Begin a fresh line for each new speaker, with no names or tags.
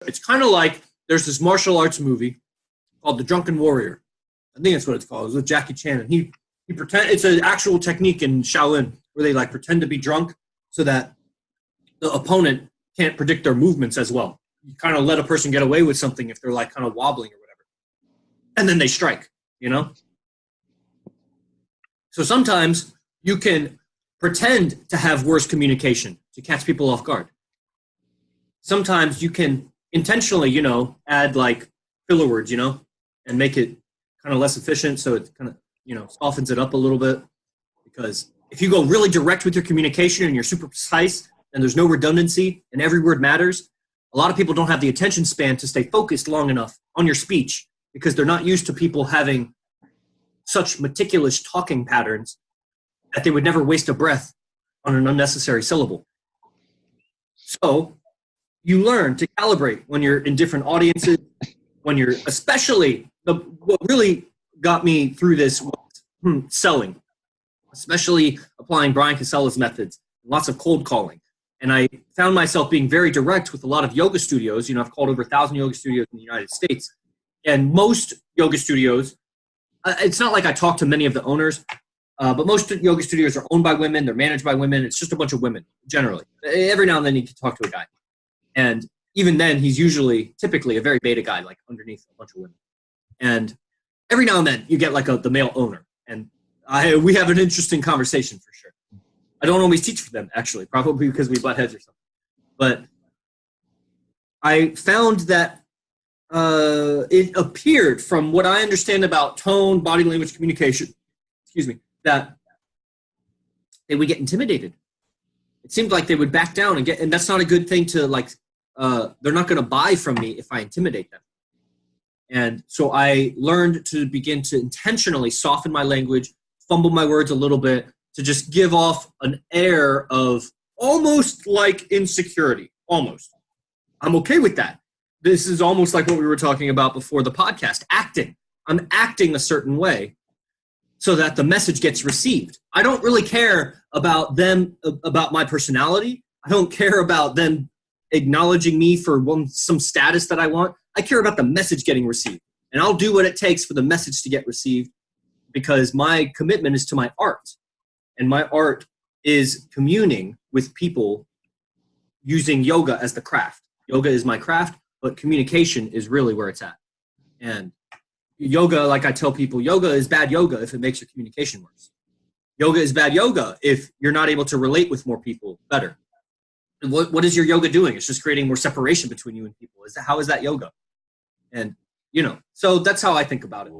It's kind of like there's this martial arts movie called The Drunken Warrior. I think that's what it's called. It's with Jackie Chan. And he it's an actual technique in Shaolin where they like pretend to be drunk so that the opponent can't predict their movements as well. You kind of let a person get away with something if they're like kind of wobbling or whatever. And then they strike, you know? So sometimes you can pretend to have worse communication to catch people off guard. Sometimes you can intentionally, you know, add like filler words, you know, and make it kind of less efficient so it kind of, you know, softens it up a little bit. Because if you go really direct with your communication and you're super precise and there's no redundancy and every word matters, a lot of people don't have the attention span to stay focused long enough on your speech because they're not used to people having such meticulous talking patterns that they would never waste a breath on an unnecessary syllable. So you learn to calibrate when you're in different audiences, when you're especially, what really got me through this was selling, especially applying Bryan Casella's methods, lots of cold calling. And I found myself being very direct with a lot of yoga studios. You know, I've called over 1,000 yoga studios in the United States. And most yoga studios, it's not like I talk to many of the owners, but most yoga studios are owned by women. They're managed by women. It's just a bunch of women, generally. Every now and then you can talk to a guy. And even then, he's typically a very beta guy, like underneath a bunch of women. And every now and then you get like the male owner. And we have an interesting conversation for sure. I don't always teach for them, actually, probably because we butt heads or something. But I found that it appeared from what I understand about tone, body language, communication, that they would get intimidated. It seemed like they would back down and that's not a good thing to like, they're not going to buy from me if I intimidate them. And so I learned to begin to intentionally soften my language, fumble my words a little bit, to just give off an air of almost like insecurity, almost. I'm okay with that. This is almost like what we were talking about before the podcast, acting. I'm acting a certain way so that the message gets received. I don't really care about them, about my personality. I don't care about them acknowledging me for some status that I want. I care about the message getting received. And I'll do what it takes for the message to get received because my commitment is to my art. And my art is communing with people using yoga as the craft. Yoga is my craft, but communication is really where it's at. And yoga, like I tell people, yoga is bad yoga if it makes your communication worse. Yoga is bad yoga if you're not able to relate with more people better. And what is your yoga doing? It's just creating more separation between you and people. How is that yoga? And, you know, so that's how I think about it.